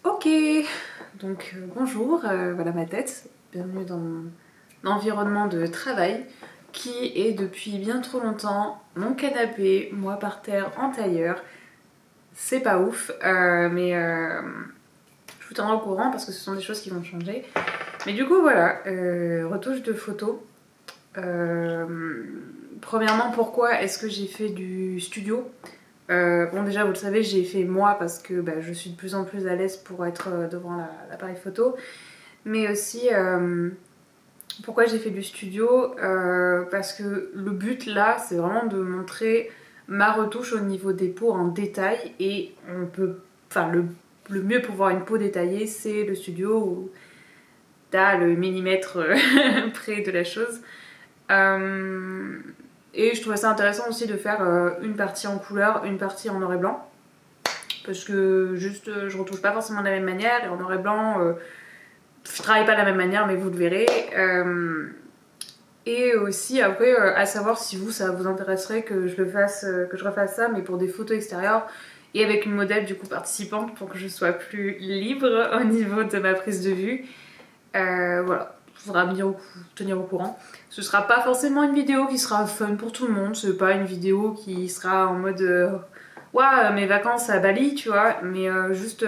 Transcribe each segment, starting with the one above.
Ok, donc bonjour, voilà ma tête. Bienvenue dans mon environnement de travail qui est depuis bien trop longtemps mon canapé, moi par terre en tailleur. C'est pas ouf, mais je vous tiendrai au courant parce que ce sont des choses qui vont changer. Mais du coup voilà, retouche de photos. Euh, Premièrement, pourquoi est-ce que j'ai fait du studio? Bon déjà vous le savez, j'ai fait moi parce que je suis de plus en plus à l'aise pour être devant l'appareil photo. Mais aussi pourquoi j'ai fait du studio, parce que le but là c'est vraiment de montrer ma retouche au niveau des peaux en détail. Et on peut, enfin le mieux pour voir une peau détaillée c'est le studio où t'as le millimètre près de la chose. Euh, et je trouvais ça intéressant aussi de faire une partie en couleur, une partie en noir et blanc. Parce que juste je retouche pas forcément de la même manière, et en noir et blanc je travaille pas de la même manière, mais vous le verrez. Et aussi après à savoir si vous ça vous intéresserait que je le fasse, que je refasse ça mais pour des photos extérieures et avec une modèle du coup participante pour que je sois plus libre au niveau de ma prise de vue. Voilà, il faudra me tenir au courant. Ce sera pas forcément une vidéo qui sera fun pour tout le monde, c'est pas une vidéo qui sera en mode ouais mes vacances à Bali tu vois, mais juste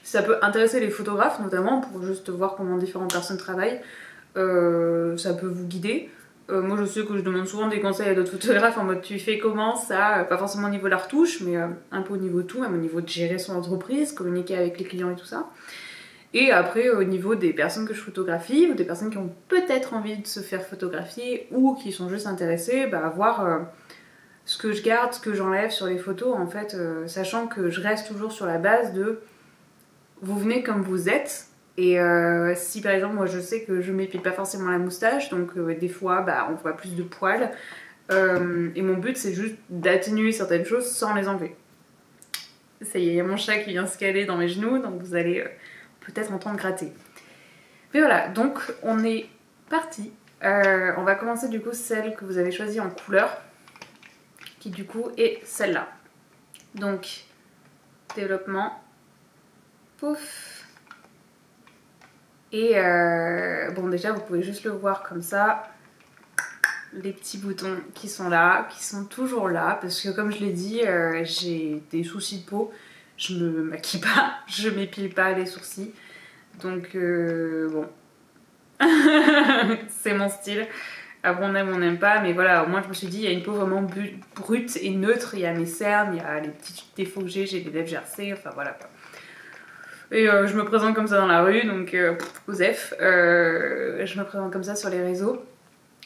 ça peut intéresser les photographes notamment pour juste voir comment différentes personnes travaillent. Ça peut vous guider. Moi je sais que je demande souvent des conseils à d'autres photographes en mode tu fais comment ça, pas forcément au niveau de la retouche mais un peu au niveau de tout, même au niveau de gérer son entreprise, communiquer avec les clients et tout ça. Et après au niveau des personnes que je photographie ou des personnes qui ont peut-être envie de se faire photographier ou qui sont juste intéressées, voir ce que je garde, ce que j'enlève sur les photos en fait, sachant que je reste toujours sur la base de vous venez comme vous êtes. Et si par exemple moi je sais que je m'épile pas forcément la moustache, donc des fois on voit plus de poils, et mon but c'est juste d'atténuer certaines choses sans les enlever. Ça y est, il y a mon chat qui vient se caler dans mes genoux, donc vous allez peut-être entendre gratter. Mais voilà, donc on est parti. On va commencer du coup celle que vous avez choisie en couleur, qui du coup est celle-là. Donc développement, pouf. Et bon déjà vous pouvez juste le voir comme ça, les petits boutons qui sont là, qui sont toujours là, parce que comme je l'ai dit, j'ai des soucis de peau, je me maquille pas, je m'épile pas les sourcils, donc bon, c'est mon style. Après on n'aime pas, mais voilà, au moins je me suis dit, il y a une peau vraiment brute et neutre, il y a mes cernes, il y a les petits défauts que j'ai des lèvres gercées, enfin voilà quoi. Et je me présente comme ça dans la rue, donc Osef, je me présente comme ça sur les réseaux.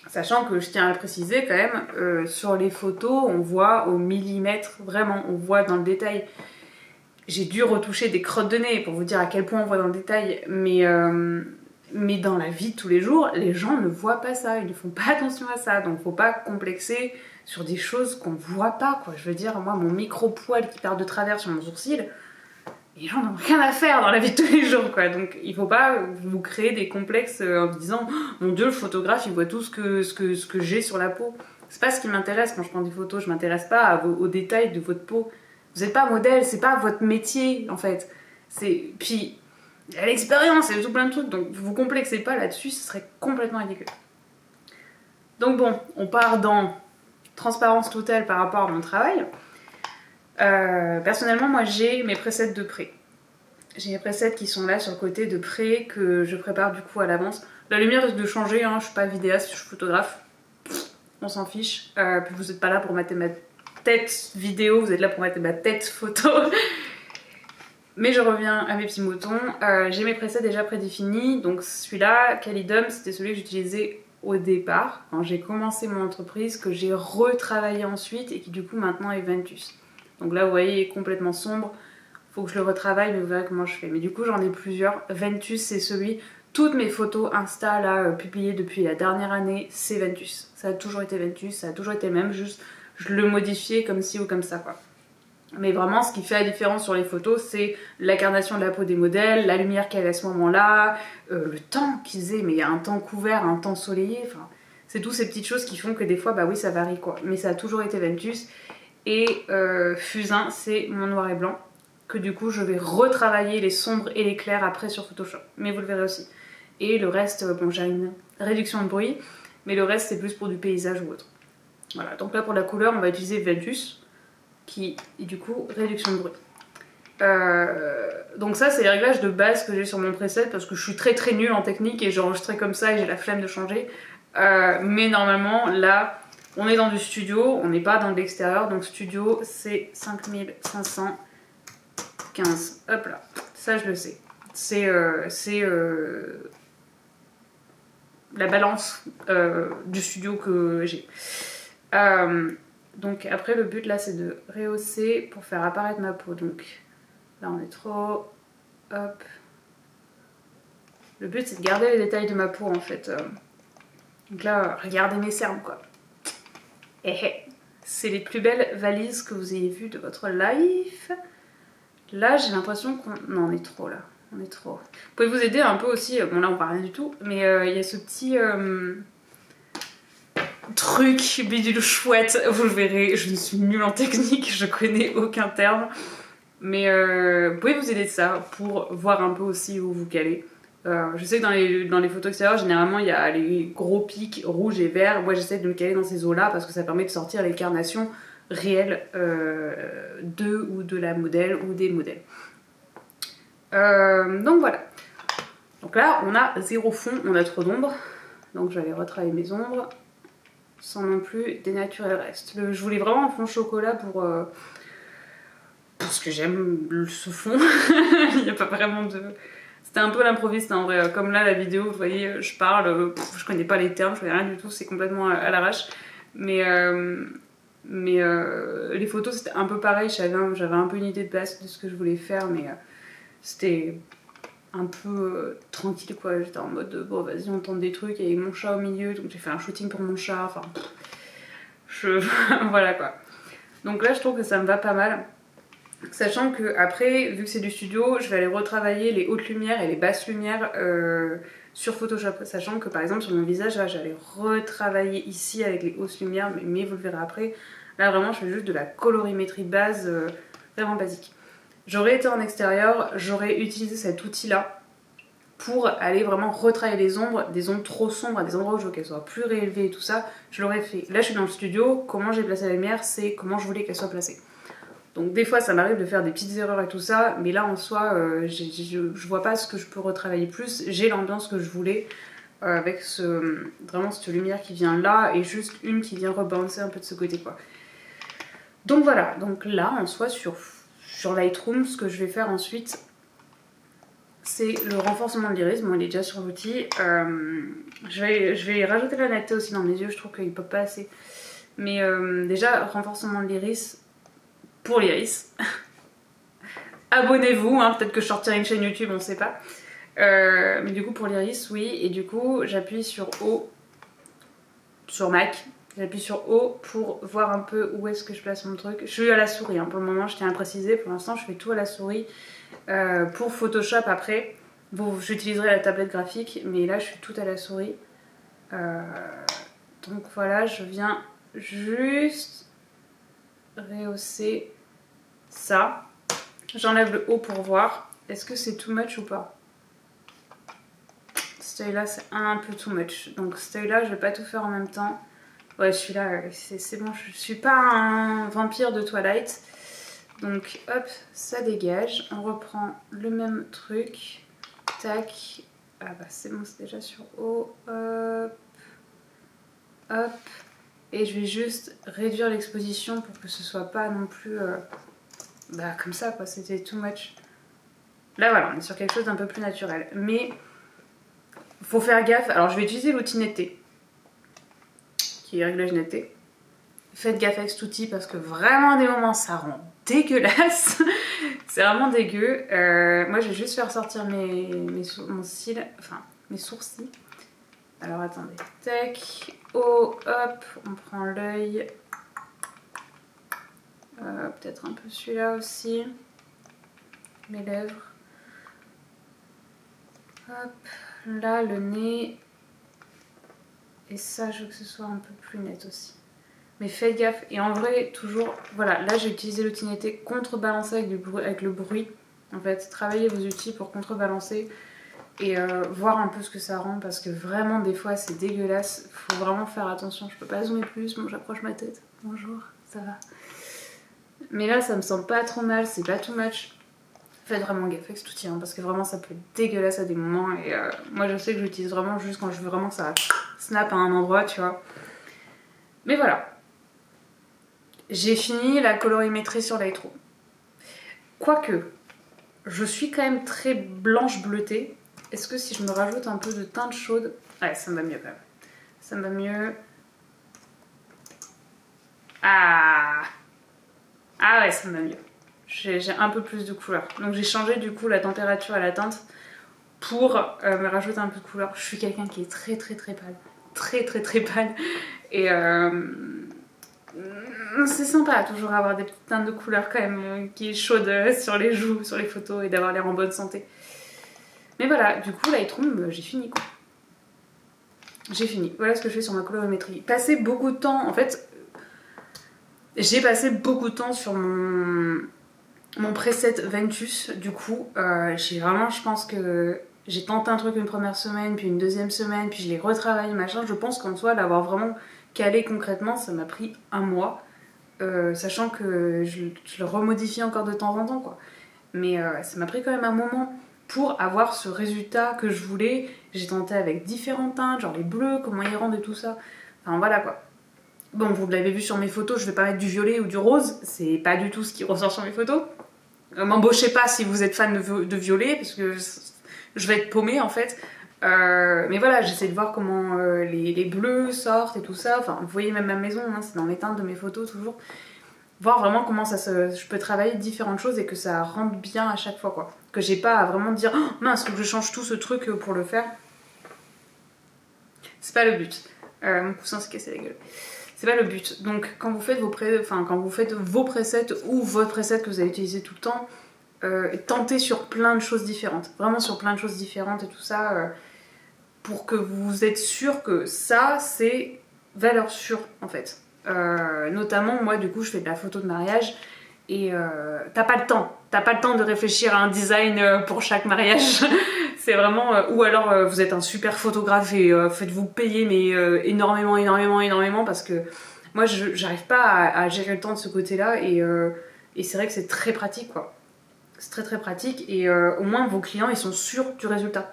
Sachant que je tiens à le préciser quand même, sur les photos, on voit au millimètre, vraiment, on voit dans le détail. J'ai dû retoucher des crottes de nez pour vous dire à quel point on voit dans le détail, mais dans la vie de tous les jours, les gens ne voient pas ça, ils ne font pas attention à ça, donc faut pas complexer sur des choses qu'on voit pas, quoi. Je veux dire, moi, mon micro-poil qui part de travers sur mon sourcil, les gens n'ont rien à faire dans la vie de tous les jours, quoi. Donc il faut pas vous créer des complexes en vous disant oh, mon dieu, le photographe il voit tout ce que j'ai sur la peau. C'est pas ce qui m'intéresse quand je prends des photos, je m'intéresse pas aux détails de votre peau. Vous n'êtes pas modèle, c'est pas votre métier en fait. Puis il y a l'expérience et tout plein de trucs, donc vous complexez pas là-dessus, ce serait complètement ridicule. Donc bon, on part dans transparence totale par rapport à mon travail. Personnellement, moi j'ai mes presets de près. J'ai mes presets qui sont là sur le côté de près que je prépare du coup à l'avance. La lumière risque de changer, hein, je suis pas vidéaste, je suis photographe. On s'en fiche. Puis vous êtes pas là pour mater ma tête vidéo, vous êtes là pour mater ma tête photo. Mais je reviens à mes petits moutons. J'ai mes presets déjà prédéfinis. Donc celui-là, Calidum, c'était celui que j'utilisais au départ, quand j'ai commencé mon entreprise, que j'ai retravaillé ensuite et qui du coup maintenant est Ventus. Donc là vous voyez il est complètement sombre, faut que je le retravaille mais vous verrez comment je fais. Mais du coup j'en ai plusieurs. Ventus c'est celui, toutes mes photos Insta là publiées depuis la dernière année c'est Ventus. Ça a toujours été Ventus, ça a toujours été le même, juste je le modifiais comme ci ou comme ça quoi. Mais vraiment ce qui fait la différence sur les photos c'est l'incarnation de la peau des modèles, la lumière qu'il y avait à ce moment là, le temps qu'ils faisaient, mais il y a un temps couvert, un temps soleillé, enfin c'est toutes ces petites choses qui font que des fois oui ça varie quoi. Mais ça a toujours été Ventus. Et Fusain c'est mon noir et blanc que du coup je vais retravailler les sombres et les clairs après sur Photoshop, mais vous le verrez aussi. Et le reste, bon j'ai une réduction de bruit, mais le reste c'est plus pour du paysage ou autre. Voilà, donc là pour la couleur on va utiliser Ventus, qui est du coup réduction de bruit. Donc ça c'est les réglages de base que j'ai sur mon preset parce que je suis très très nulle en technique et j'ai enregistré comme ça et j'ai la flemme de changer. Mais normalement là on est dans du studio, on n'est pas dans de l'extérieur, donc studio c'est 5515. Hop là, ça je le sais. C'est la balance du studio que j'ai. Donc après le but là c'est de rehausser pour faire apparaître ma peau. Donc là on est trop... Hop. Le but c'est de garder les détails de ma peau en fait. Donc là regardez mes cernes quoi. C'est les plus belles valises que vous ayez vues de votre life. Là j'ai l'impression qu'on... Non on est trop là. On est trop. Vous pouvez vous aider un peu aussi. Bon là on parle rien du tout. Mais il y a ce petit... truc bidule chouette, vous le verrez, je suis nulle en technique, je connais aucun terme, mais vous pouvez vous aider de ça pour voir un peu aussi où vous calez. Je sais que dans les photos extérieures, généralement il y a les gros pics rouges et verts. Moi j'essaie de me caler dans ces eaux là parce que ça permet de sortir les carnations réelles de ou de la modèle ou des modèles. Donc voilà. Donc là on a zéro fond, on a trop d'ombre, donc je vais aller retravailler mes ombres sans non plus dénaturer le reste. Je voulais vraiment un fond chocolat parce que j'aime ce fond. Il n'y a pas vraiment de... C'était un peu l'improviste en vrai. Comme là la vidéo, vous voyez, je parle, je connais pas les termes, je connais rien du tout, c'est complètement à l'arrache. Mais les photos c'était un peu pareil, j'avais un peu une idée de base de ce que je voulais faire, mais c'était un peu tranquille quoi. J'étais en mode bon vas-y on tente des trucs avec mon chat au milieu, donc j'ai fait un shooting pour mon chat, enfin voilà quoi. Donc là je trouve que ça me va pas mal, sachant que après vu que c'est du studio je vais aller retravailler les hautes lumières et les basses lumières sur Photoshop, sachant que par exemple sur mon visage là j'allais retravailler ici avec les hautes lumières, mais vous le verrez après. Là vraiment je fais juste de la colorimétrie base vraiment basique. J'aurais été en extérieur, j'aurais utilisé cet outil-là pour aller vraiment retravailler les ombres, des ombres trop sombres à des endroits où je veux qu'elles soient plus réélevées et tout ça, je l'aurais fait. Là je suis dans le studio, comment j'ai placé la lumière, c'est comment je voulais qu'elle soit placée. Donc des fois ça m'arrive de faire des petites erreurs et tout ça, mais là en soi je vois pas ce que je peux retravailler plus, j'ai l'ambiance que je voulais avec vraiment cette lumière qui vient là et juste une qui vient rebalancer un peu de ce côté quoi. Donc voilà, donc là en soi sur Lightroom, ce que je vais faire ensuite, c'est le renforcement de l'iris. Bon, il est déjà sur l'outil. Je vais rajouter la netteté aussi dans mes yeux, je trouve qu'il ne peut pas assez. Mais déjà, renforcement de l'iris pour l'iris. Abonnez-vous, hein, peut-être que je sortirai une chaîne YouTube, on ne sait pas. Mais du coup, pour l'iris, oui. Et du coup, j'appuie sur O sur Mac. J'appuie sur O pour voir un peu où est-ce que je place mon truc. Je suis à la souris, hein, pour le moment, je tiens à préciser. Pour l'instant, je fais tout à la souris. Pour Photoshop, après, bon, j'utiliserai la tablette graphique, mais là, je suis tout à la souris. Donc voilà, je viens juste rehausser ça. J'enlève le haut pour voir. Est-ce que c'est too much ou pas? Ce œil là c'est un peu too much. Donc cet œil là je vais pas tout faire en même temps. Ouais celui-là c'est bon, je suis pas un vampire de Twilight. Donc hop, ça dégage. On reprend le même truc. Tac. Ah bah c'est bon, c'est déjà sur haut. Hop. Hop. Et je vais juste réduire l'exposition pour que ce soit pas non plus bah comme ça quoi, c'était too much. Là voilà, on est sur quelque chose d'un peu plus naturel. Mais faut faire gaffe. Alors je vais utiliser l'outil netteté, qui est réglage netteté. Faites gaffe avec cet outil parce que vraiment à des moments ça rend dégueulasse. C'est vraiment dégueu. Moi je vais juste faire sortir mon cils, enfin mes sourcils. Alors attendez. Tac. Oh hop, on prend l'œil. Peut-être un peu celui-là aussi. Mes lèvres. Hop. Là le nez. Et ça je veux que ce soit un peu plus net aussi. Mais faites gaffe. Et en vrai, toujours, voilà, là j'ai utilisé l'outil netté, contrebalancer avec le bruit. En fait, travaillez vos outils pour contrebalancer et voir un peu ce que ça rend, parce que vraiment des fois c'est dégueulasse. Faut vraiment faire attention. Je peux pas zoomer plus, bon j'approche ma tête. Bonjour, ça va. Mais là ça me semble pas trop mal, c'est pas too much. Faites vraiment gaffe avec cet outil, hein, parce que vraiment ça peut être dégueulasse à des moments. Et moi je sais que j'utilise vraiment juste quand je veux vraiment que ça snap à un endroit, tu vois. Mais voilà. J'ai fini la colorimétrie sur Lightroom. Quoique, je suis quand même très blanche bleutée. Est-ce que si je me rajoute un peu de teinte chaude... Ouais, ça me va mieux quand même. Ça me va mieux. Ah ouais, ça me va mieux. J'ai un peu plus de couleur. Donc j'ai changé du coup la température et la teinte pour me rajouter un peu de couleur. Je suis quelqu'un qui est très très très pâle. Très très très pâle. Et c'est sympa toujours avoir des petites teintes de couleur quand même qui est chaude sur les joues, sur les photos et d'avoir l'air en bonne santé. Mais voilà, du coup Lightroom, j'ai fini quoi. J'ai fini. Voilà ce que je fais sur ma colorimétrie. Passer beaucoup de temps, en fait, j'ai passé beaucoup de temps sur mon preset Ventus. Du coup, j'ai vraiment, je pense que j'ai tenté un truc une première semaine, puis une deuxième semaine, puis je l'ai retravaillé, machin. Je pense qu'en soi, l'avoir vraiment calé concrètement, ça m'a pris un mois. Sachant que je le remodifie encore de temps en temps, quoi. Mais ça m'a pris quand même un moment pour avoir ce résultat que je voulais. J'ai tenté avec différentes teintes, genre les bleus, comment ils rendent et tout ça. Enfin voilà quoi. Bon, vous l'avez vu sur mes photos, je vais pas mettre du violet ou du rose, c'est pas du tout ce qui ressort sur mes photos. M'embauchez pas si vous êtes fan de violet, parce que je vais être paumée en fait. Mais voilà, j'essaie de voir comment les bleus sortent et tout ça. Enfin, vous voyez même ma maison, hein, c'est dans les teintes de mes photos toujours. Voir vraiment comment je peux travailler différentes choses et que ça rentre bien à chaque fois, quoi. Que j'ai pas à vraiment dire oh, mince, faut que je change tout ce truc pour le faire. C'est pas le but. Mon coussin s'est cassé la gueule. C'est pas le but. Donc quand vous faites vos presets ou votre preset que vous allez utiliser tout le temps, tentez sur plein de choses différentes. Vraiment sur plein de choses différentes et tout ça, pour que vous êtes sûr que ça, c'est valeur sûre en fait. Notamment, moi du coup, je fais de la photo de mariage et t'as pas le temps de réfléchir à un design pour chaque mariage. C'est vraiment ou alors vous êtes un super photographe et faites-vous payer mais énormément parce que moi j'arrive pas à gérer le temps de ce côté-là et c'est vrai que c'est très pratique quoi. C'est très très pratique et au moins vos clients ils sont sûrs du résultat.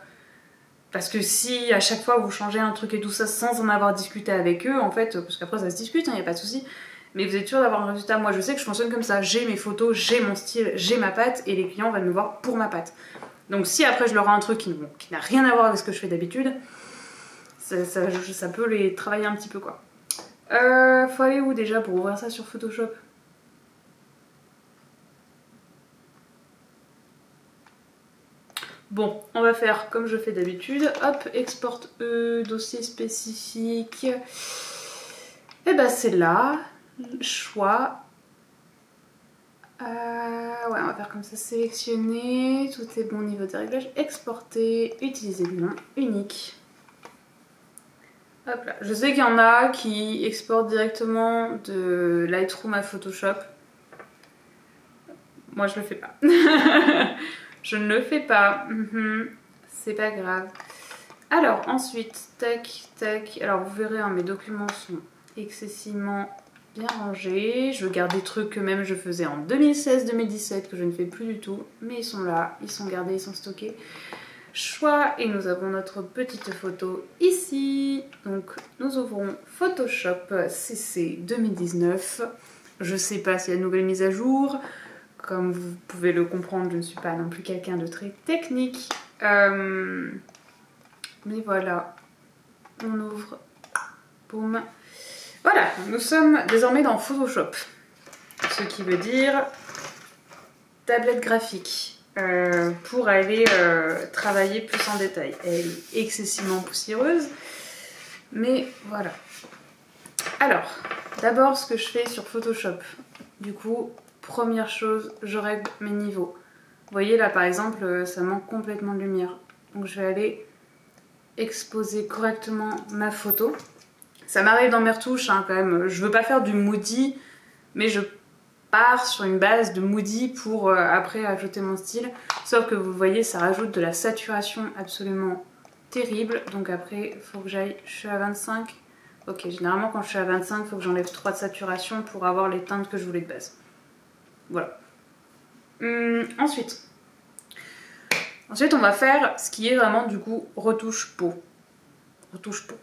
Parce que si à chaque fois vous changez un truc et tout ça sans en avoir discuté avec eux, en fait, parce qu'après ça se discute, il n'y a pas de souci, mais vous êtes sûr d'avoir un résultat. Moi je sais que je fonctionne comme ça, j'ai mes photos, j'ai mon style, j'ai ma patte et les clients vont me voir pour ma patte. Donc si après je leur ai un truc qui n'a rien à voir avec ce que je fais d'habitude, ça peut les travailler un petit peu quoi. Faut aller où déjà pour ouvrir ça sur Photoshop ? Bon, on va faire comme je fais d'habitude. Hop, exporte dossier spécifique. Et bah c'est là. Choix. Ouais, on va faire comme ça. Sélectionner. Tout est bon au niveau des réglages. Exporter. Utiliser le nom unique. Hop là. Je sais qu'il y en a qui exportent directement de Lightroom à Photoshop. Moi je le fais pas. Je ne le fais pas. C'est pas grave. Alors ensuite, tac, tac. Alors vous verrez, hein, mes documents sont excessivement bien rangés. Je garde des trucs que même je faisais en 2016-2017 que je ne fais plus du tout. Mais ils sont là, ils sont gardés, ils sont stockés. Choix et nous avons notre petite photo ici. Donc nous ouvrons Photoshop CC 2019. Je sais pas s'il y a de nouvelles mises à jour. Comme vous pouvez le comprendre, je ne suis pas non plus quelqu'un de très technique. Mais voilà, on ouvre, boum. Voilà, nous sommes désormais dans Photoshop. Ce qui veut dire tablette graphique pour aller travailler plus en détail. Elle est excessivement poussiéreuse, mais voilà. Alors, d'abord ce que je fais sur Photoshop, du coup, première chose, je règle mes niveaux. Vous voyez là par exemple, ça manque complètement de lumière. Donc je vais aller exposer correctement ma photo. Ça m'arrive dans mes retouches hein, quand même. Je veux pas faire du moody, mais je pars sur une base de moody pour après ajouter mon style. Sauf que vous voyez, ça rajoute de la saturation absolument terrible. Donc après, il faut que j'aille... Je suis à 25. Ok, généralement quand je suis à 25, il faut que j'enlève 3 de saturation pour avoir les teintes que je voulais de base. Voilà. Ensuite, on va faire ce qui est vraiment du coup retouche peau. Retouche peau.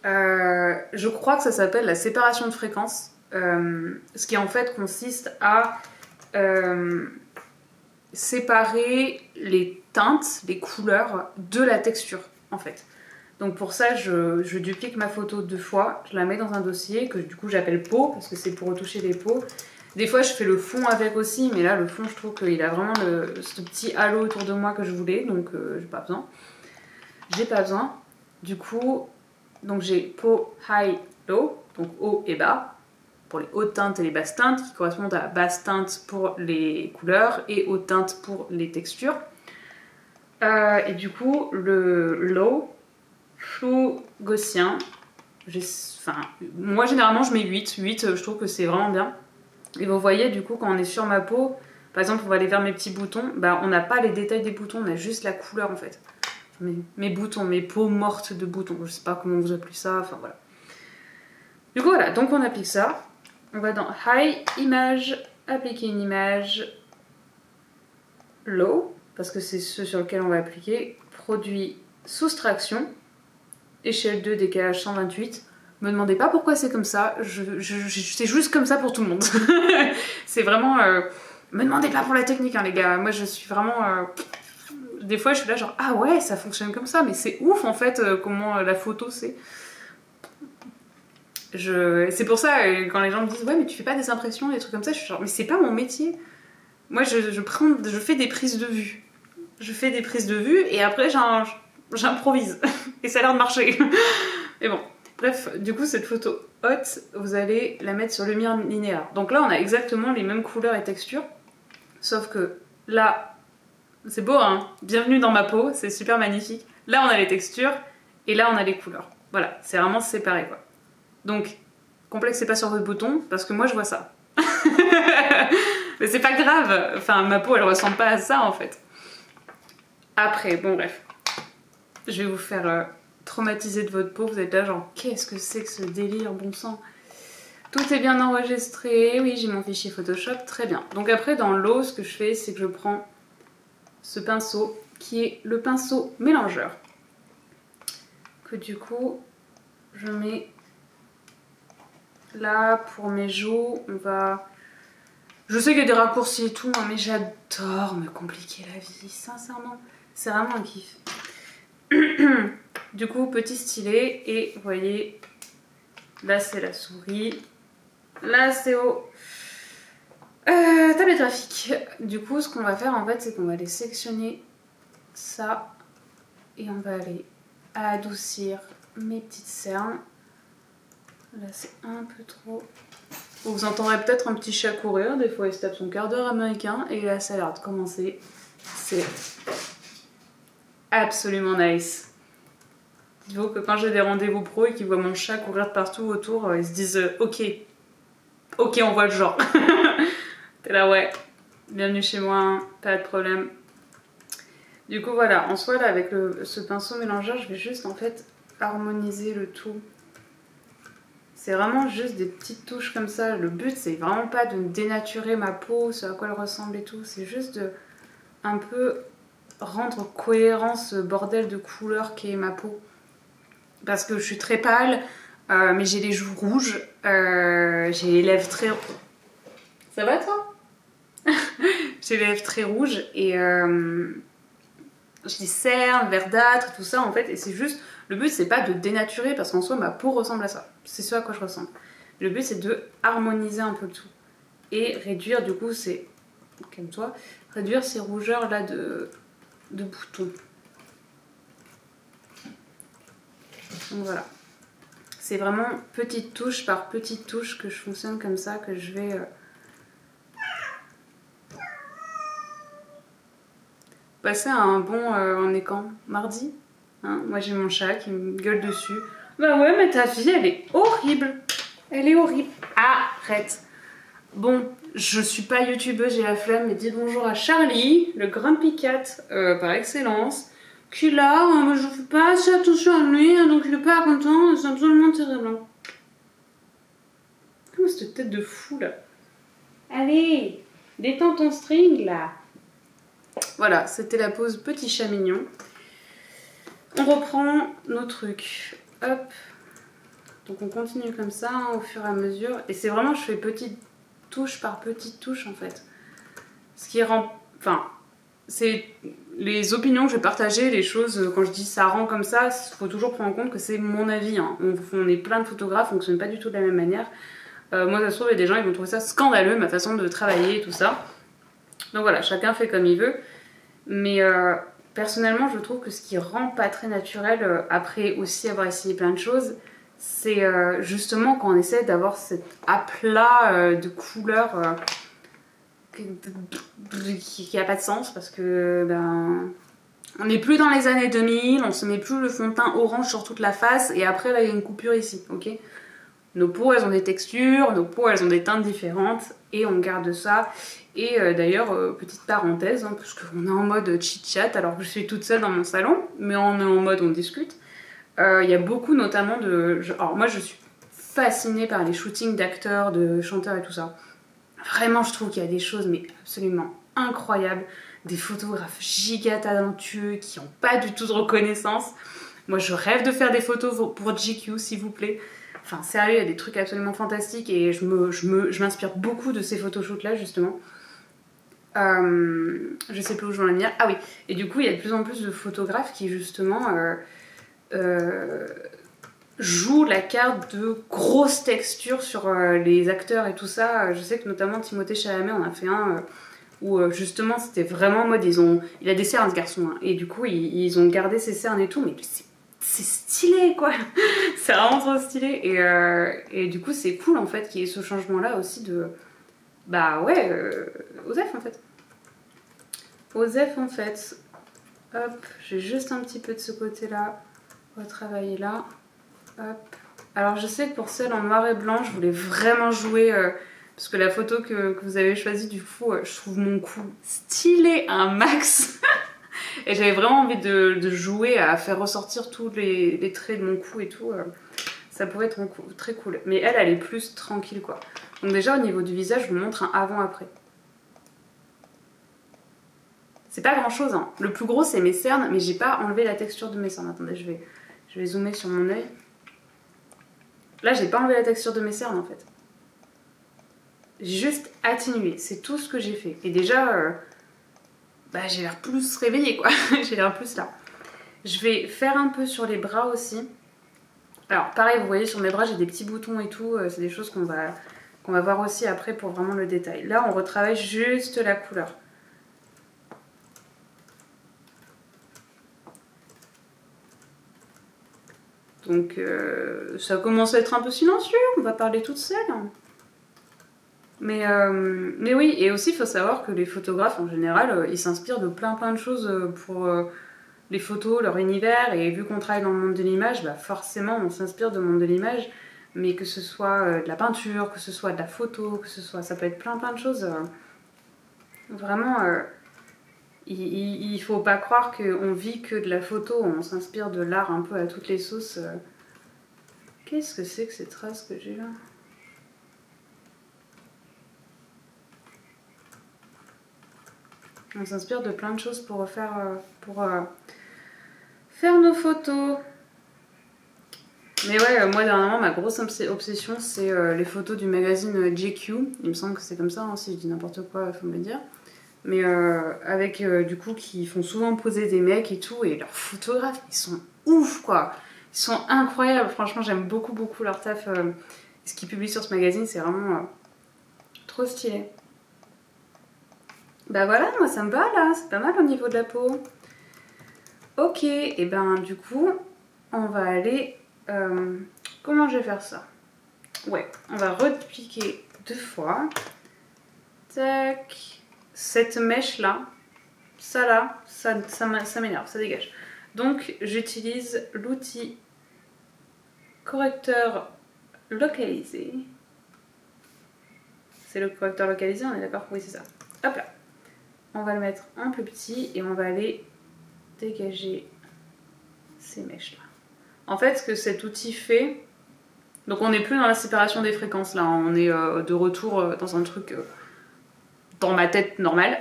Je crois que ça s'appelle la séparation de fréquence. Ce qui en fait consiste à séparer les teintes, les couleurs de la texture en fait. Donc pour ça je duplique ma photo 2 fois, je la mets dans un dossier que du coup j'appelle peau parce que c'est pour retoucher les peaux. Des fois je fais le fond avec aussi, mais là le fond je trouve qu'il a vraiment ce petit halo autour de moi que je voulais, donc j'ai pas besoin. Du coup, donc j'ai peau, high, low, donc haut et bas, pour les hautes teintes et les basses teintes, qui correspondent à basse teinte pour les couleurs et haute teinte pour les textures. Et du coup, le low, flou gaussien, moi généralement je mets 8, je trouve que c'est vraiment bien. Et vous voyez du coup quand on est sur ma peau, par exemple on va aller vers mes petits boutons, bah, on n'a pas les détails des boutons, on a juste la couleur en fait. Mes boutons, mes peaux mortes de boutons, je sais pas comment vous appelez ça, enfin voilà. Du coup voilà, donc on applique ça. On va dans High, Image, appliquer une image, Low, parce que c'est ce sur lequel on va appliquer, Produit, soustraction, échelle 2, décalage 128. Me demandez pas pourquoi c'est comme ça, c'est juste comme ça pour tout le monde. C'est vraiment... me demandez pas pour la technique hein, les gars, moi je suis vraiment... Des fois je suis là genre ah ouais ça fonctionne comme ça, mais c'est ouf en fait comment la photo c'est... C'est pour ça quand les gens me disent ouais mais tu fais pas des impressions, des trucs comme ça, je suis genre mais c'est pas mon métier. Moi je fais des prises de vue. Je fais des prises de vue et après j'improvise. Et ça a l'air de marcher. Mais bon. Bref, du coup cette photo haute, vous allez la mettre sur lumière linéaire. Donc là on a exactement les mêmes couleurs et textures. Sauf que là, c'est beau hein, bienvenue dans ma peau, c'est super magnifique. Là on a les textures et là on a les couleurs. Voilà, c'est vraiment séparé quoi. Donc, complexez pas sur votre bouton, parce que moi je vois ça. Mais c'est pas grave, enfin ma peau elle ressemble pas à ça en fait. Après, bon bref, je vais vous faire traumatiser de votre peau, vous êtes là genre qu'est-ce que c'est que ce délire, bon sang. Tout est bien enregistré, oui j'ai mon fichier Photoshop, très bien. Donc après dans l'eau, ce que je fais c'est que je prends ce pinceau qui est le pinceau mélangeur. Que du coup, je mets... Là, pour mes joues, on va... Je sais qu'il y a des raccourcis et tout, hein, mais j'adore me compliquer la vie, sincèrement. C'est vraiment un kiff. Du coup, petit stylet, et vous voyez, là c'est la souris, là c'est au tablette graphique. Du coup, ce qu'on va faire en fait, c'est qu'on va aller sélectionner ça, et on va aller adoucir mes petites cernes. Là c'est un peu trop... Vous entendrez peut-être un petit chat courir, des fois il se tape son quart d'heure américain, et là ça a l'air de commencer. C'est absolument nice. Il faut que quand j'ai des rendez-vous pro et qu'ils voient mon chat courir de partout autour, ils se disent ok, on voit le genre. T'es là ouais, bienvenue chez moi, pas de problème. Du coup voilà, en soi là avec ce pinceau mélangeur, je vais juste en fait harmoniser le tout. C'est vraiment juste des petites touches comme ça. Le but, c'est vraiment pas de dénaturer ma peau, ce à quoi elle ressemble et tout. C'est juste de un peu rendre cohérent ce bordel de couleurs qu'est ma peau. Parce que je suis très pâle, mais j'ai les joues rouges, j'ai les lèvres très... Ça va toi? J'ai les lèvres très rouges et j'ai des cernes, verdâtres, tout ça en fait. Et c'est juste... Le but, c'est pas de dénaturer parce qu'en soi, ma peau ressemble à ça. C'est ce à quoi je ressemble. Le but, c'est de harmoniser un peu le tout. Et réduire, du coup, ces... Calme-toi. Réduire ces rougeurs là de boutons. Donc voilà. C'est vraiment petite touche par petite touche que je fonctionne comme ça, que je vais... passer à un bon... on est quand? Mardi hein, moi j'ai mon chat qui me gueule dessus. Bah ouais, mais ta fille, elle est horrible. Elle est horrible. Arrête. Bon, je suis pas youtubeuse, j'ai la flemme, mais dis bonjour à Charlie, le Grumpy Cat par excellence, qui là, je fais pas assez attention à lui, donc il est pas content, c'est absolument terrible. Comment cette tête de fou là? Allez, détends ton string là. Voilà, c'était la pause petit chat mignon. On reprend nos trucs. Hop. Donc on continue comme ça hein, au fur et à mesure. Et c'est vraiment, je fais petite touche par petite touche en fait. Ce qui rend... Enfin, c'est les opinions que je vais partager, les choses, quand je dis ça rend comme ça, il faut toujours prendre en compte que c'est mon avis. Hein. On est plein de photographes, on ne fonctionne pas du tout de la même manière. Moi, ça se trouve, il y a des gens qui vont trouver ça scandaleux, ma façon de travailler et tout ça. Donc voilà, chacun fait comme il veut. Mais personnellement, je trouve que ce qui rend pas très naturel, après aussi avoir essayé plein de choses, c'est justement quand on essaie d'avoir cet aplat de couleurs qui a pas de sens parce que ben on n'est plus dans les années 2000, on se met plus le fond de teint orange sur toute la face et après là il y a une coupure ici, ok? Nos peaux elles ont des textures, nos peaux elles ont des teintes différentes et on garde ça. Et d'ailleurs, petite parenthèse, hein, parce qu'on est en mode chit-chat alors que je suis toute seule dans mon salon, mais on est en mode on discute. Il y a beaucoup notamment de... Alors moi je suis fascinée par les shootings d'acteurs, de chanteurs et tout ça. Vraiment je trouve qu'il y a des choses mais absolument incroyables. Des photographes giga talentueux qui n'ont pas du tout de reconnaissance. Moi je rêve de faire des photos pour GQ s'il vous plaît. Enfin sérieux, il y a des trucs absolument fantastiques et je m'inspire beaucoup de ces photoshoots là justement. Je sais plus où je veux en venir. Ah oui, et du coup il y a de plus en plus de photographes qui justement joue la carte de grosse texture sur les acteurs et tout ça. Je sais que notamment Timothée Chalamet en a fait un où justement c'était vraiment en mode il a des cernes ce garçon hein, et du coup ils ont gardé ses cernes et tout, mais c'est stylé quoi. C'est vraiment trop stylé et du coup c'est cool en fait qu'il y ait ce changement là aussi de bah ouais Osef en fait. Osef en fait. Hop, j'ai juste un petit peu de ce côté là retravailler là. Hop. Alors je sais que pour celle en noir et blanc, je voulais vraiment jouer parce que la photo que vous avez choisie du coup, je trouve mon cou stylé un max. Et j'avais vraiment envie de jouer à faire ressortir tous les traits de mon cou et tout. Ça pourrait être très cool. Mais elle est plus tranquille quoi. Donc déjà au niveau du visage, je vous montre un avant-après. C'est pas grand chose hein. Le plus gros c'est mes cernes, mais j'ai pas enlevé la texture de mes cernes. Attendez, je vais zoomer sur mon œil. Là, j'ai pas enlevé la texture de mes cernes en fait. J'ai juste atténué, c'est tout ce que j'ai fait. Et déjà, bah, j'ai l'air plus réveillée quoi. J'ai l'air plus là. Je vais faire un peu sur les bras aussi. Alors pareil, vous voyez sur mes bras, j'ai des petits boutons et tout. C'est des choses qu'on va voir aussi après pour vraiment le détail. Là, on retravaille juste la couleur. Donc ça commence à être un peu silencieux, on va parler toute seule. Mais oui, et aussi il faut savoir que les photographes en général, ils s'inspirent de plein de choses pour les photos, leur univers, et vu qu'on travaille dans le monde de l'image, bah forcément on s'inspire du monde de l'image, mais que ce soit de la peinture, que ce soit de la photo, que ce soit... ça peut être plein de choses. Vraiment, il faut pas croire qu'on vit que de la photo, on s'inspire de l'art un peu à toutes les sauces. Qu'est-ce que c'est que ces traces que j'ai là ? On s'inspire de plein de choses pour faire nos photos. Mais ouais, moi dernièrement, ma grosse obsession, c'est les photos du magazine GQ. Il me semble que c'est comme ça, hein, si je dis n'importe quoi, il faut me le dire. Mais avec du coup, qui font souvent poser des mecs et tout, et leurs photographes, ils sont ouf quoi. Ils sont incroyables, franchement, j'aime beaucoup leur taf. Ce qu'ils publient sur ce magazine, c'est vraiment trop stylé. Bah voilà, moi ça me va là, c'est pas mal au niveau de la peau. Ok, et ben du coup, on va aller... comment je vais faire ça? Ouais, on va repiquer 2 fois. Tac. Cette mèche là, ça m'énerve, ça dégage. Donc j'utilise l'outil correcteur localisé. C'est le correcteur localisé, on est d'accord? Oui, c'est ça. Hop là. On va le mettre en plus petit et on va aller dégager ces mèches-là. En fait, ce que cet outil fait... Donc on n'est plus dans la séparation des fréquences, là. On est de retour dans un truc dans ma tête normale.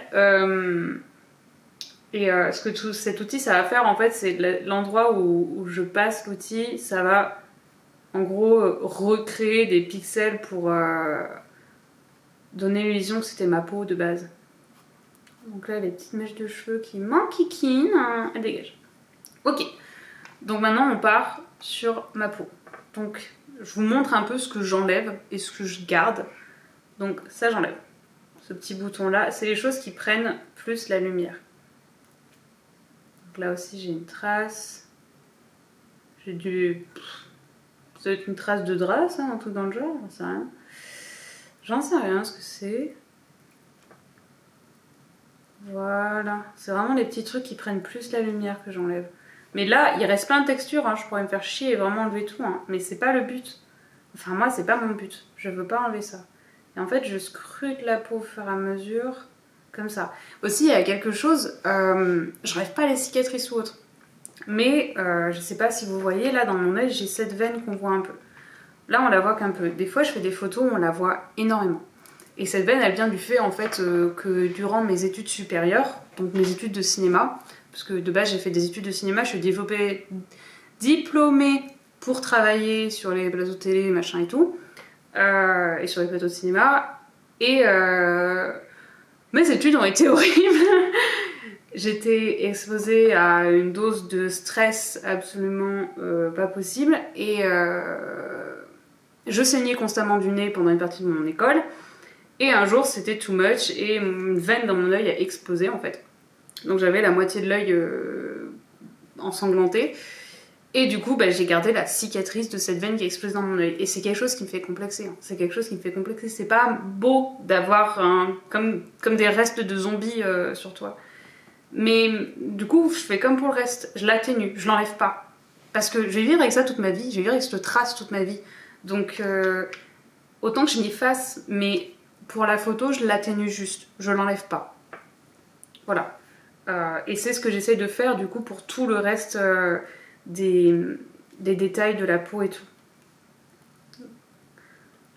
Ce que cet outil, ça va faire, en fait, c'est l'endroit où je passe l'outil, ça va, en gros, recréer des pixels pour donner l'illusion que c'était ma peau de base. Donc là, les petites mèches de cheveux qui m'enquiquinent, hein, elles dégagent. Ok, donc maintenant on part sur ma peau. Donc je vous montre un peu ce que j'enlève et ce que je garde. Donc ça j'enlève. Ce petit bouton là, c'est les choses qui prennent plus la lumière. Donc là aussi j'ai une trace. J'ai du... Ça doit être une trace de drap, ça, un truc dans le genre, j'en sais rien. J'en sais rien ce que c'est. Voilà, c'est vraiment les petits trucs qui prennent plus la lumière que j'enlève. Mais là, il reste plein de textures, hein. Je pourrais me faire chier et vraiment enlever tout, hein. Mais c'est pas le but. Enfin, moi, c'est pas mon but. Je veux pas enlever ça. Et en fait, je scrute la peau au fur et à mesure, comme ça. Aussi, il y a quelque chose, j'enlève pas les cicatrices ou autre. Mais je sais pas si vous voyez, là, dans mon œil, j'ai cette veine qu'on voit un peu. Là, on la voit qu'un peu. Des fois, je fais des photos où on la voit énormément. Et cette veine, elle vient du fait en fait que durant mes études supérieures, donc mes études de cinéma, parce que de base j'ai fait des études de cinéma, je suis diplômée pour travailler sur les plateaux de télé, machin et tout, et sur les plateaux de cinéma, et mes études ont été horribles. J'étais exposée à une dose de stress absolument pas possible, et je saignais constamment du nez pendant une partie de mon école. Et un jour, c'était too much et une veine dans mon œil a explosé en fait. Donc j'avais la moitié de l'œil ensanglanté. Et du coup, j'ai gardé la cicatrice de cette veine qui a explosé dans mon œil. Et c'est quelque chose qui me fait complexer. Hein. C'est quelque chose qui me fait complexer. C'est pas beau d'avoir comme des restes de zombies sur toi. Mais du coup, je fais comme pour le reste. Je l'atténue, je l'enlève pas. Parce que je vais vivre avec ça toute ma vie. Je vais vivre avec cette trace toute ma vie. Donc autant que je m'y fasse, mais... Pour la photo, je l'atténue juste, je l'enlève pas. Voilà. Et c'est ce que j'essaie de faire du coup pour tout le reste des détails de la peau et tout.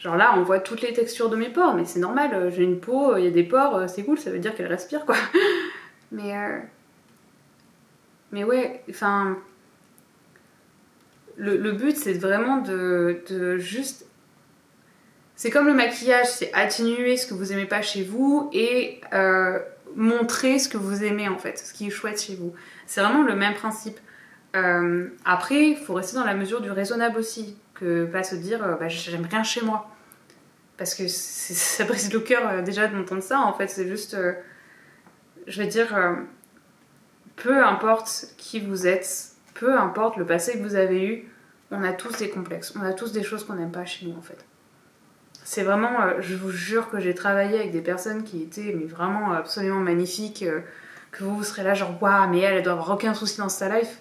Genre là, on voit toutes les textures de mes pores, mais c'est normal, j'ai une peau, il y a des pores, c'est cool, ça veut dire qu'elle respire quoi. Mais ouais, enfin... Le but c'est vraiment de juste... C'est comme le maquillage, c'est atténuer ce que vous aimez pas chez vous et montrer ce que vous aimez en fait, ce qui est chouette chez vous. C'est vraiment le même principe. Après, il faut rester dans la mesure du raisonnable aussi, que pas se dire j'aime rien chez moi. Parce que ça brise le cœur déjà de m'entendre ça en fait, c'est juste... je veux dire, peu importe qui vous êtes, peu importe le passé que vous avez eu, on a tous des complexes, on a tous des choses qu'on n'aime pas chez nous en fait. C'est vraiment, je vous jure que j'ai travaillé avec des personnes qui étaient mais vraiment absolument magnifiques, que vous serez là genre waouh mais elle doit avoir aucun souci dans sa life.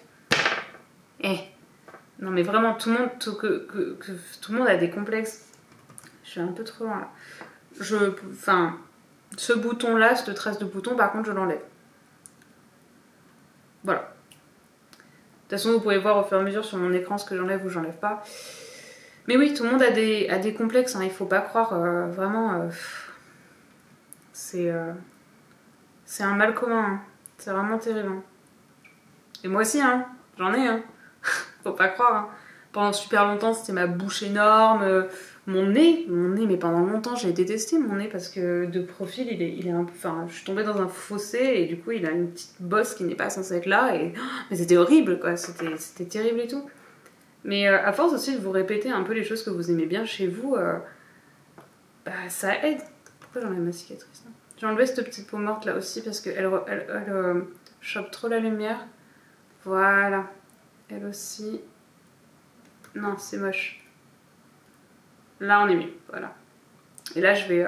Non mais vraiment tout le monde, tout le monde a des complexes. Je suis un peu trop loin là. Enfin, ce bouton là, cette trace de bouton par contre je l'enlève. Voilà. De toute façon vous pouvez voir au fur et à mesure sur mon écran ce que j'enlève ou j'enlève pas. Mais oui, tout le monde a des complexes, hein, il faut pas croire, vraiment, c'est un mal commun, hein. C'est vraiment terrible. Hein. Et moi aussi, hein, j'en ai, hein. Faut pas croire. Hein. Pendant super longtemps, c'était ma bouche énorme, mon nez, mais pendant longtemps, j'ai détesté mon nez parce que de profil, il est un peu... Enfin, je suis tombée dans un fossé et du coup, il a une petite bosse qui n'est pas censée être là. Mais c'était horrible, quoi, c'était terrible et tout. Mais à force aussi de vous répéter un peu les choses que vous aimez bien chez vous, ça aide. Pourquoi j'enlève ma cicatrice là ? J'ai enlevé cette petite peau morte là aussi parce qu'elle chope trop la lumière. Voilà. Elle aussi. Non, c'est moche. Là on est mieux, voilà. Et là je vais...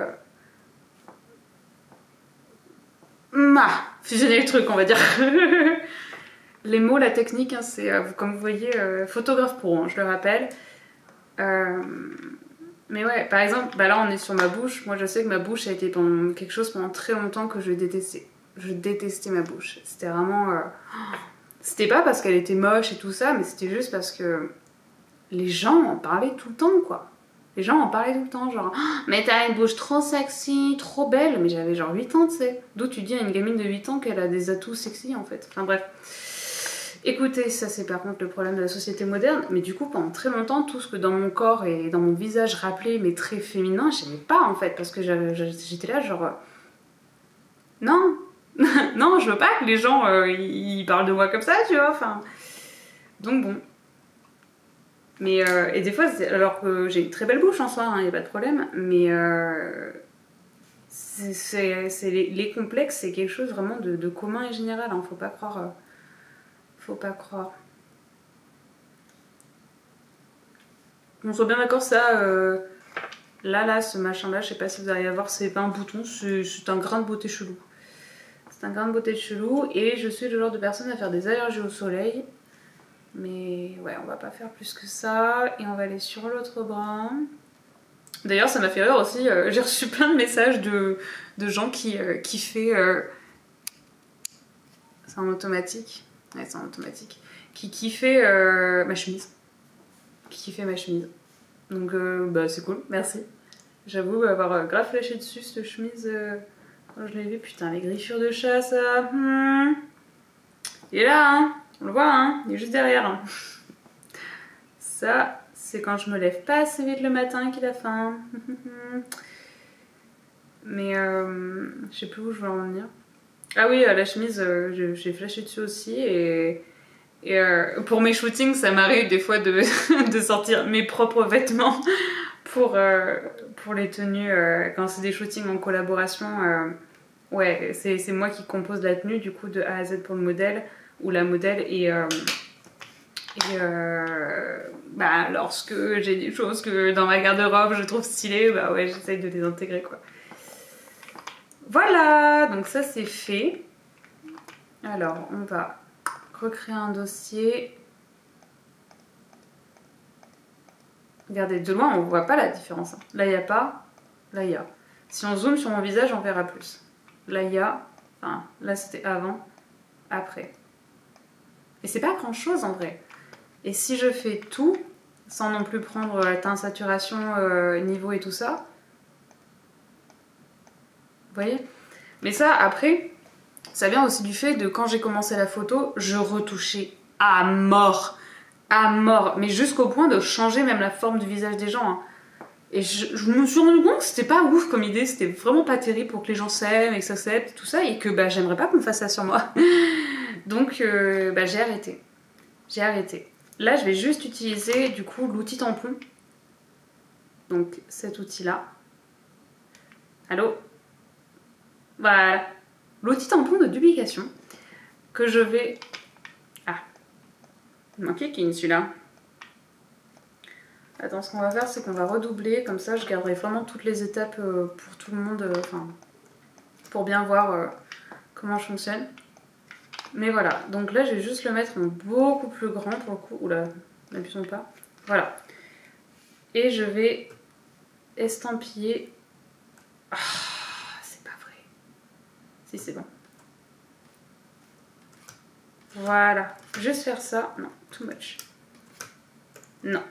fusionner le truc on va dire. Les mots, la technique, hein, c'est, comme vous voyez, photographe pro, hein, je le rappelle. Mais ouais, par exemple, bah là on est sur ma bouche. Moi je sais que ma bouche a été pendant quelque chose pendant très longtemps que je détestais. Je détestais ma bouche. C'était vraiment... C'était pas parce qu'elle était moche et tout ça, mais c'était juste parce que les gens en parlaient tout le temps, quoi. Les gens en parlaient tout le temps, genre mais t'as une bouche trop sexy, trop belle. Mais j'avais genre 8 ans, tu sais. D'où tu dis à une gamine de 8 ans qu'elle a des atouts sexy en fait. Enfin bref. Écoutez, ça c'est par contre le problème de la société moderne, mais du coup pendant très longtemps, tout ce que dans mon corps et dans mon visage rappelait mes traits féminins, j'aimais pas en fait, parce que j'étais là genre... non, non, je veux pas que les gens ils parlent de moi comme ça, tu vois, enfin... Donc bon. Mais, et des fois, alors que j'ai une très belle bouche en soi, y a pas de problème, mais les complexes, c'est quelque chose vraiment de commun et général, hein, faut pas croire... faut pas croire. On soit bien d'accord, ça, là, ce machin-là, je sais pas si vous arrivez à voir, c'est pas un bouton, c'est un grain de beauté chelou. C'est un grain de beauté chelou, et je suis le genre de personne à faire des allergies au soleil. Mais ouais, on va pas faire plus que ça, et on va aller sur l'autre bras. D'ailleurs, ça m'a fait rire aussi, j'ai reçu plein de messages de gens qui fait... c'est en automatique. Ouais, c'est en automatique. Qui kiffaient ma chemise. Qui kiffait ma chemise. Donc bah c'est cool, merci. J'avoue avoir grave flashé dessus cette chemise quand je l'ai vue. Putain, les griffures de chat, ça... Il est là, hein. On le voit, hein. Il est juste derrière. Hein. Ça, c'est quand je me lève pas assez vite le matin qu'il a faim. Mais je sais plus où je veux en venir. Ah oui, la chemise, j'ai flashé dessus aussi et pour mes shootings, ça m'arrive des fois de, de sortir mes propres vêtements pour les tenues. Quand c'est des shootings en collaboration, ouais, c'est moi qui compose la tenue du coup de A à Z pour le modèle ou la modèle bah, lorsque j'ai des choses que dans ma garde-robe je trouve stylées, bah ouais, j'essaye de les intégrer quoi. Voilà, donc ça c'est fait. Alors on va recréer un dossier. Regardez, de loin on voit pas la différence. Là il n'y a pas, là il y a. Si on zoome sur mon visage, on verra plus. Là il y a, enfin là c'était avant, après. Et c'est pas grand chose en vrai. Et si je fais tout, sans non plus prendre la teinte, saturation, niveau et tout ça, vous voyez? Mais ça, après, ça vient aussi du fait de quand j'ai commencé la photo, je retouchais à mort. À mort. Mais jusqu'au point de changer même la forme du visage des gens. Hein. Et je me suis rendu compte que c'était pas ouf comme idée, c'était vraiment pas terrible pour que les gens s'aiment et que ça s'accepte, tout ça, et que bah, j'aimerais pas qu'on me fasse ça sur moi. Donc bah, j'ai arrêté. J'ai arrêté. Là, je vais juste utiliser du coup l'outil tampon. Donc cet outil-là. Allô? Voilà. L'outil tampon de duplication que je vais... Ah, il manquait qui celui-là. Attends, ce qu'on va faire, c'est qu'on va redoubler. Comme ça, je garderai vraiment toutes les étapes pour tout le monde. Enfin, pour bien voir comment je fonctionne. Mais voilà. Donc là, je vais juste le mettre en beaucoup plus grand pour le coup. Oula, n'abusons pas. Voilà. Et je vais estampiller... Ah, c'est pas vrai. Si, c'est bon. Voilà. Juste faire ça. Non, too much. Non.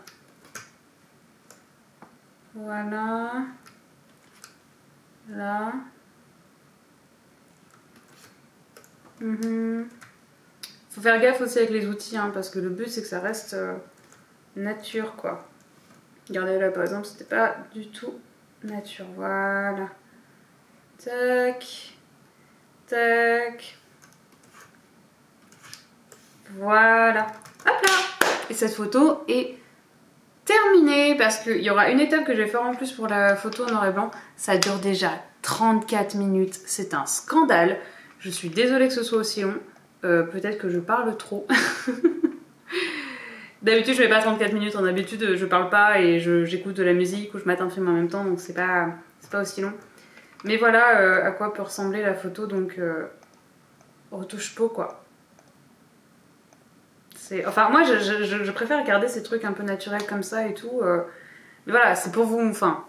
Voilà. Là. Faut faire gaffe aussi avec les outils, hein, parce que le but c'est que ça reste nature, quoi. Regardez là, par exemple, c'était pas du tout nature. Voilà. Tac. Tac. Voilà. Hop là. Et cette photo est terminée parce qu'il y aura une étape que je vais faire en plus pour la photo en noir et blanc. Ça dure déjà 34 minutes. C'est un scandale. Je suis désolée que ce soit aussi long. Peut-être que je parle trop. D'habitude, je fais pas 34 minutes. En habitude, je parle pas et j'écoute de la musique ou je mate un film en même temps. Donc c'est pas aussi long. Mais voilà à quoi peut ressembler la photo. Donc retouche peau, quoi. Enfin, moi, je préfère garder ces trucs un peu naturels comme ça et tout. Mais voilà, c'est pour vous... Enfin,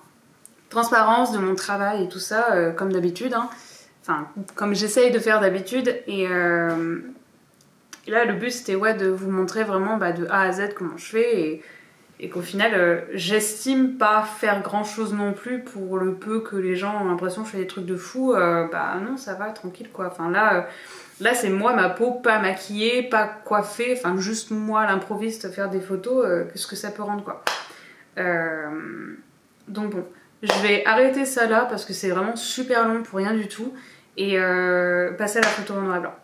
transparence de mon travail et tout ça, comme d'habitude. Hein. Enfin, comme j'essaye de faire d'habitude. Et là, le but, c'était ouais, de vous montrer vraiment de A à Z comment je fais. Et qu'au final, j'estime pas faire grand chose non plus pour le peu que les gens ont l'impression que je fais des trucs de fou. Bah non, ça va, tranquille quoi. Enfin là c'est moi, ma peau, pas maquillée, pas coiffée, enfin juste moi, l'improviste, faire des photos, qu'est-ce que ça peut rendre quoi. Donc bon, je vais arrêter ça là parce que c'est vraiment super long pour rien du tout et passer à la photo en noir et blanc.